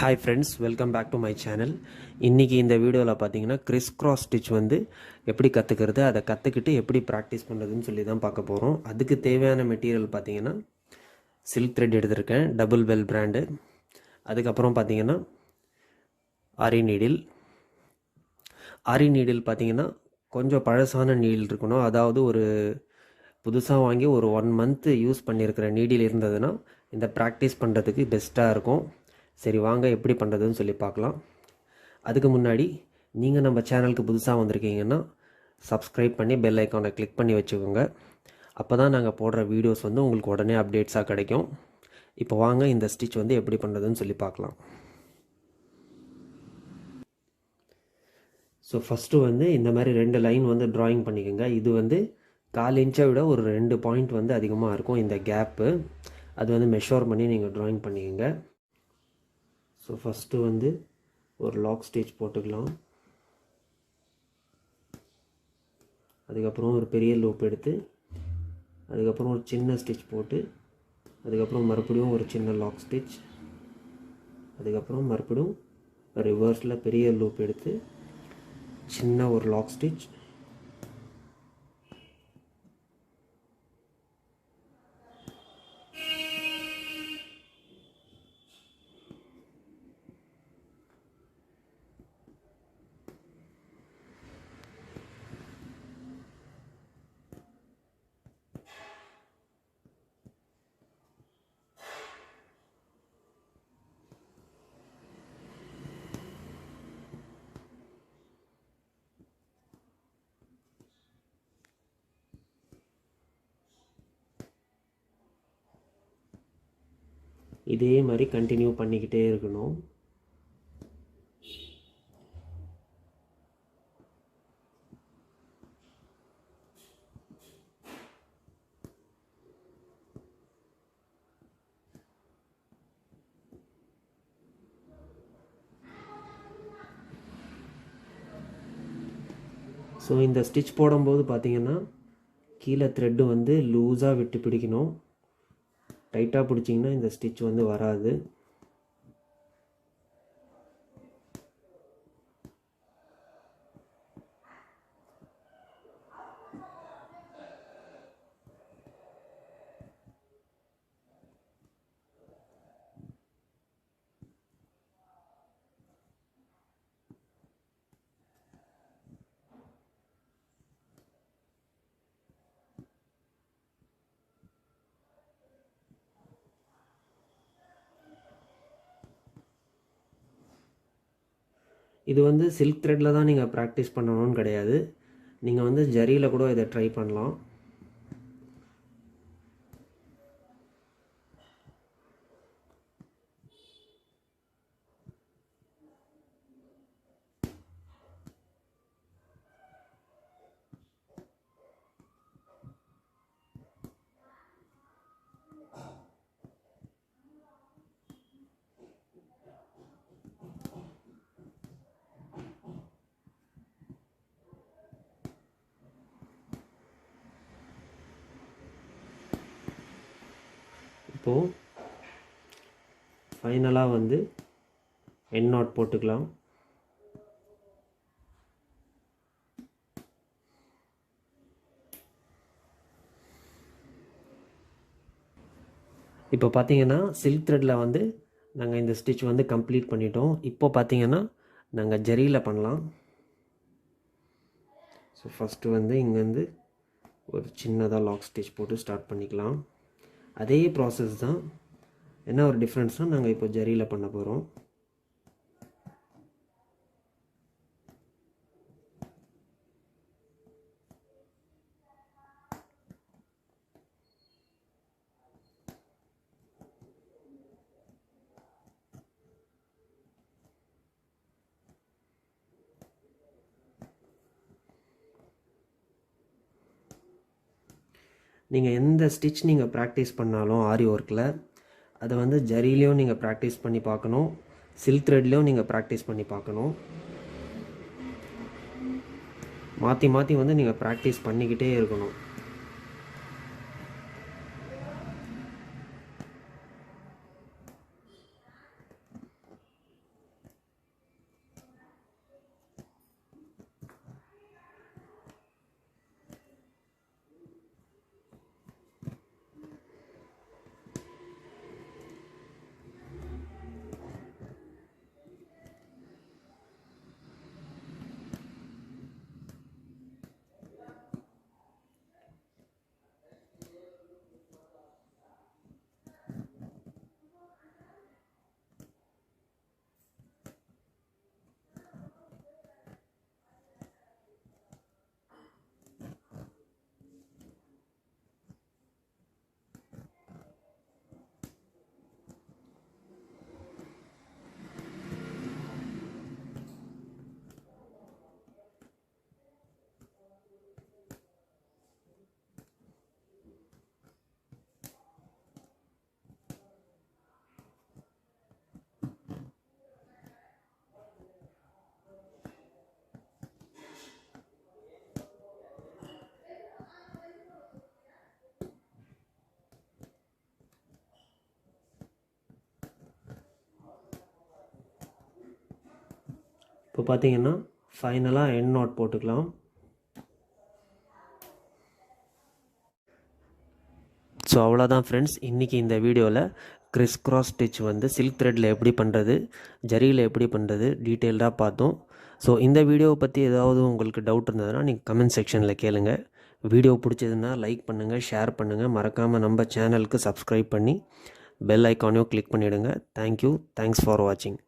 Hi friends, welcome back to my channel. இன்னைக்கு இந்த வீடியோவில் பார்த்தீங்கன்னா கிறிஸ் கிராஸ் ஸ்டிச் வந்து எப்படி கற்றுக்கிறது, அதை கற்றுக்கிட்டு எப்படி ப்ராக்டிஸ் பண்ணுறதுன்னு சொல்லி தான் பார்க்க போகிறோம். அதுக்கு தேவையான மெட்டீரியல் பார்த்தீங்கன்னா சில்க் த்ரெட் எடுத்திருக்கேன், டபுள் பெல் பிராண்டு. அதுக்கப்புறம் பார்த்தீங்கன்னா ஆரி நீடில் பார்த்தீங்கன்னா கொஞ்சம் பழசான நீடில் இருக்கணும். அதாவது ஒரு புதுசாக வாங்கி ஒரு 1 month யூஸ் பண்ணியிருக்கிற நீடில் இருந்ததுன்னா இந்த ப்ராக்டிஸ் பண்ணுறதுக்கு பெஸ்ட்டாக இருக்கும். சரி வாங்க எப்படி பண்ணுறதுன்னு சொல்லி பார்க்கலாம். அதுக்கு முன்னாடி நீங்கள் நம்ம சேனலுக்கு புதுசாக வந்திருக்கீங்கன்னா சப்ஸ்கிரைப் பண்ணி பெல் ஐக்கானை கிளிக் பண்ணி வச்சுக்கோங்க. அப்போ தான் நாங்கள் போடுற வீடியோஸ் வந்து உங்களுக்கு உடனே அப்டேட்ஸாக கிடைக்கும். இப்போ வாங்க இந்த ஸ்டிச் வந்து எப்படி பண்ணுறதுன்னு சொல்லி பார்க்கலாம். ஸோ ஃபஸ்ட்டு வந்து இந்த மாதிரி 2 லைன் வந்து ட்ராயிங் பண்ணிக்கோங்க. இது வந்து 1/4 இன்ச்சை விட ஒரு 2 பாயிண்ட் வந்து அதிகமாக இருக்கும் இந்த கேப்பு. அது வந்து மெஷர் பண்ணி நீங்கள் ட்ராயிங் பண்ணிக்கோங்க. ஸோ ஃபஸ்ட்டு வந்து ஒரு லாக் ஸ்டிச் போட்டுக்கலாம். அதுக்கப்புறம் ஒரு பெரிய லூப் எடுத்து அதுக்கப்புறம் ஒரு சின்ன ஸ்டிச் போட்டு அதுக்கப்புறம் மறுபடியும் ஒரு சின்ன லாக் ஸ்டிச், அதுக்கப்புறம் மறுபடியும் ரிவர்ஸில் பெரிய லூப் எடுத்து சின்ன ஒரு லாக் ஸ்டிச், இதே மாதிரி கண்டினியூ பண்ணிக்கிட்டே இருக்கணும். ஸோ இந்த ஸ்டிச் போடும்போது பார்த்தீங்கன்னா கீழே த்ரெட்டு வந்து லூஸாக விட்டு பிடிக்கணும். டைட்டாக பிடிச்சிங்கன்னா இந்த ஸ்டிச் வந்து வராது. இது வந்து சில்க் த்ரெட்டில் தான் நீங்கள் ப்ராக்டிஸ் பண்ணணும்னு கிடையாது. நீங்கள் வந்து ஜரியில் கூட இதை ட்ரை பண்ணலாம். இப்போது ஃபைனலாக வந்து எண்ட் நாட் போட்டுக்கலாம். இப்போ பார்த்தீங்கன்னா சில்க் த்ரெட்டில் வந்து நாங்கள் இந்த ஸ்டிச் வந்து கம்ப்ளீட் பண்ணிட்டோம். இப்போ பார்த்தீங்கன்னா நாங்கள் ஜரியில் பண்ணலாம். ஸோ ஃபஸ்ட்டு வந்து இங்கேருந்து ஒரு சின்னதாக லாக் ஸ்டிச் போட்டு ஸ்டார்ட் பண்ணிக்கலாம். அதே ப்ராசஸ் தான், என்ன ஒரு டிஃப்ரென்ஸ்னால் நாங்கள் இப்போ ஜரியில் பண்ண போகிறோம். நீங்கள் எந்த ஸ்டிச் நீங்கள் ப்ராக்டிஸ் பண்ணாலும் ஆரி ஒர்க்கில் அதை வந்து ஜரிலையும் நீங்கள் ப்ராக்டிஸ் பண்ணி பார்க்கணும், சில்க் த்ரெட்லேயும் நீங்கள் ப்ராக்டிஸ் பண்ணி பார்க்கணும். மாற்றி மாற்றி வந்து நீங்கள் ப்ராக்டிஸ் பண்ணிக்கிட்டே இருக்கணும். இப்போ பார்த்தீங்கன்னா ஃபைனலாக எண்ட் நாட் போட்டுக்கலாம். ஸோ அவ்வளோதான் ஃப்ரெண்ட்ஸ், இன்றைக்கி இந்த வீடியோவில் கிறிஸ் கிராஸ் ஸ்டிச் வந்து சில்க் த்ரெட்டில் எப்படி பண்ணுறது, ஜரியில் எப்படி பண்ணுறது டீட்டெயில்டாக பார்த்தோம். ஸோ இந்த வீடியோவை பற்றி ஏதாவது உங்களுக்கு டவுட் இருந்ததுன்னா நீங்கள் கமெண்ட் செக்ஷனில் கேளுங்க. வீடியோ பிடிச்சதுன்னா லைக் பண்ணுங்கள், ஷேர் பண்ணுங்கள், மறக்காமல் நம்ம சேனலுக்கு சப்ஸ்கிரைப் பண்ணி பெல் ஐக்கானையும் கிளிக் பண்ணிவிடுங்க. தேங்க்யூ, தேங்க்ஸ் ஃபார் வாட்சிங்.